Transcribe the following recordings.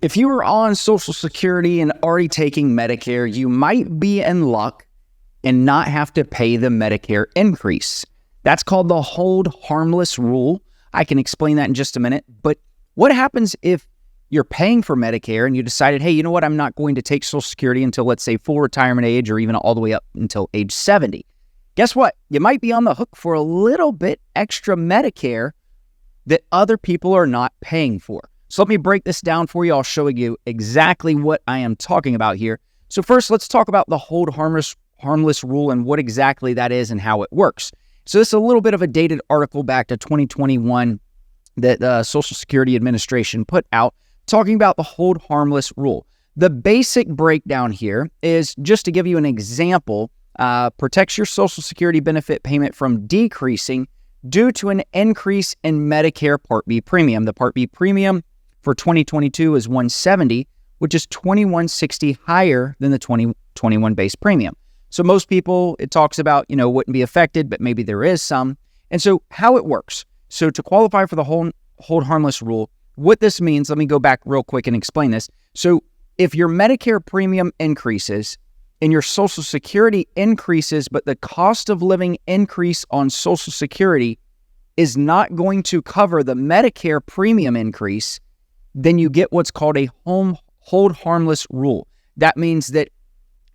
If you are on Social Security and already taking Medicare, you might be in luck and not have to pay the Medicare increase. That's called the hold harmless rule. I can explain that in just a minute. But what happens if you're paying for Medicare and you decided, hey, you know what, I'm not going to take Social Security until, let's say, full retirement age or even all the way up until age 70. Guess what? You might be on the hook for a little bit extra Medicare that other people are not paying for. So let me break this down for you. I'll show you exactly what I am talking about here. So first, let's talk about the hold harmless rule and what exactly that is and how it works. So this is a little bit of a dated article back to 2021 that the Social Security Administration put out talking about the hold harmless rule. The basic breakdown here is, just to give you an example, protects your Social Security benefit payment from decreasing due to an increase in Medicare Part B premium. The Part B premium for 2022 is $170, which is $2160 higher than the 2021 base premium. So most people, it talks about, wouldn't be affected, but maybe there is some. And so how it works. So to qualify for the hold harmless rule, what this means, let me go back real quick and explain this. So if your Medicare premium increases and your Social Security increases, but the cost of living increase on Social Security is not going to cover the Medicare premium increase, then you get what's called a hold harmless rule. That means that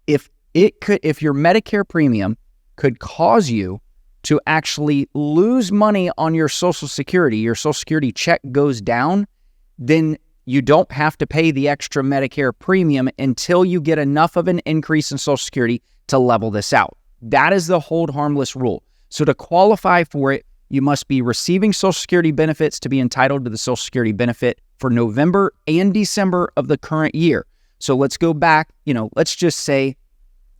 if your Medicare premium could cause you to actually lose money on your Social Security check goes down, then you don't have to pay the extra Medicare premium until you get enough of an increase in Social Security to level this out. That is the hold harmless rule. So to qualify for it, you must be receiving Social Security benefits to be entitled to the Social Security benefit for November and December of the current year. So let's go back, let's just say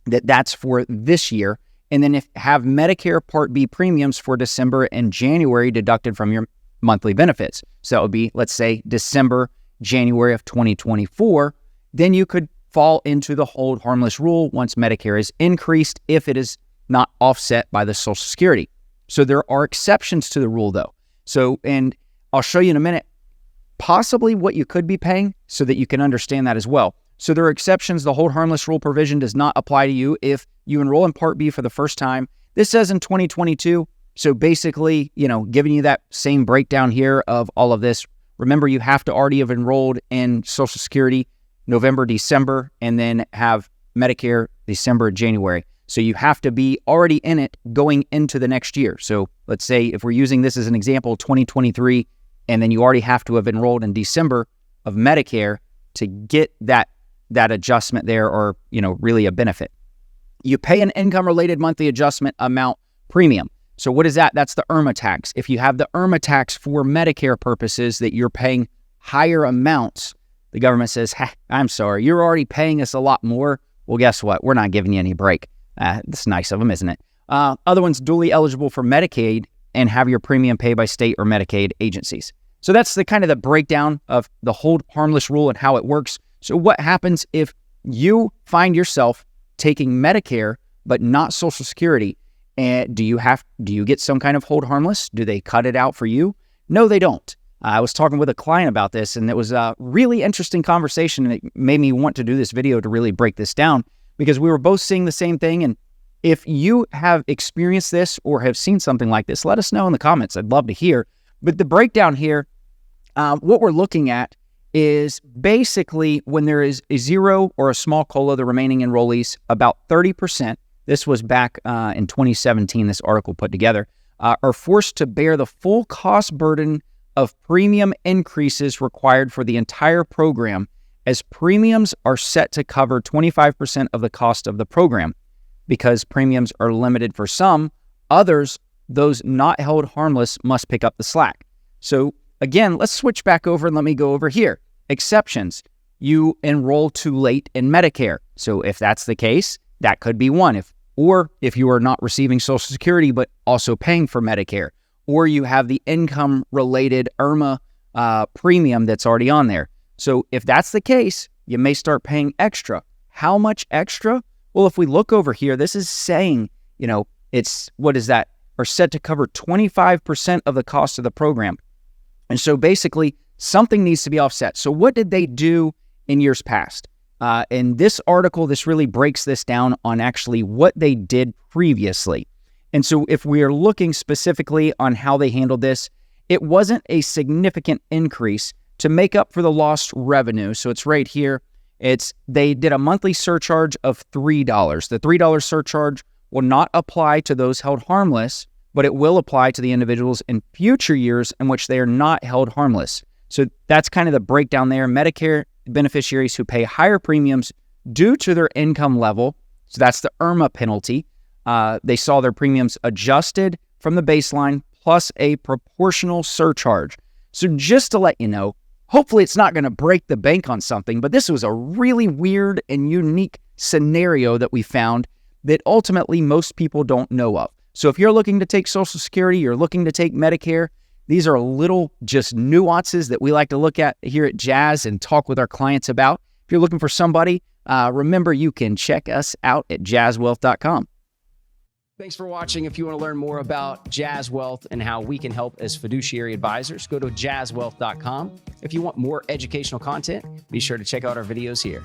that that's for this year. And then have Medicare Part B premiums for December and January deducted from your monthly benefits. So that would be, let's say, December, January of 2024. Then you could fall into the hold harmless rule once Medicare is increased if it is not offset by the Social Security. So there are exceptions to the rule, though. So, and I'll show you in a minute, possibly what you could be paying so that you can understand that as well. So there are exceptions. The hold harmless rule provision does not apply to you if you enroll in Part B for the first time. This says in 2022. So basically, giving you that same breakdown here of all of this. Remember, you have to already have enrolled in Social Security November, December, and then have Medicare December, January. So you have to be already in it going into the next year. So let's say if we're using this as an example, 2023, and then you already have to have enrolled in December of Medicare to get that adjustment there, or, really a benefit. You pay an income-related monthly adjustment amount premium. So what is that? That's the IRMAA tax. If you have the IRMAA tax for Medicare purposes that you're paying higher amounts, the government says, I'm sorry, you're already paying us a lot more. Well, guess what? We're not giving you any break. That's nice of them, isn't it? Other ones, duly eligible for Medicaid and have your premium paid by state or Medicaid agencies. So that's the kind of the breakdown of the hold harmless rule and how it works. So what happens if you find yourself taking Medicare but not Social Security? And do you get some kind of hold harmless? Do they cut it out for you? No, they don't. I was talking with a client about this, and it was a really interesting conversation, and it made me want to do this video to really break this down, because we were both seeing the same thing. And if you have experienced this or have seen something like this, let us know in the comments. I'd love to hear. But the breakdown here, what we're looking at is basically when there is a zero or a small COLA, the remaining enrollees, about 30%, this was back in 2017, this article put together, are forced to bear the full cost burden of premium increases required for the entire program, as premiums are set to cover 25% of the cost of the program. Because premiums are limited for some, others, those not held harmless, must pick up the slack. So again, let's switch back over and let me go over here. Exceptions. You enroll too late in Medicare. So if that's the case, that could be one. Or if you are not receiving Social Security but also paying for Medicare, or you have the income-related IRMAA premium that's already on there. So if that's the case, you may start paying extra. How much extra? Well, if we look over here, this is saying, it's, what is that? Are set to cover 25% of the cost of the program. And so basically, Something needs to be offset. So what did they do in years past? In this article, this really breaks this down on actually what they did previously. And so if we are looking specifically on how they handled this, it wasn't a significant increase to make up for the lost revenue. So it's right here. They did a monthly surcharge of $3. The $3 surcharge will not apply to those held harmless, but it will apply to the individuals in future years in which they are not held harmless. So that's kind of the breakdown there. Medicare beneficiaries who pay higher premiums due to their income level, so that's the IRMAA penalty, they saw their premiums adjusted from the baseline plus a proportional surcharge. So just to let you know, hopefully it's not going to break the bank on something, but this was a really weird and unique scenario that we found that ultimately most people don't know of. So if you're looking to take Social Security, you're looking to take Medicare, these are little just nuances that we like to look at here at Jazz and talk with our clients about. If you're looking for somebody, remember you can check us out at jazzwealth.com. Thanks for watching. If you want to learn more about Jazz Wealth and how we can help as fiduciary advisors, go to jazzwealth.com. If you want more educational content, be sure to check out our videos here.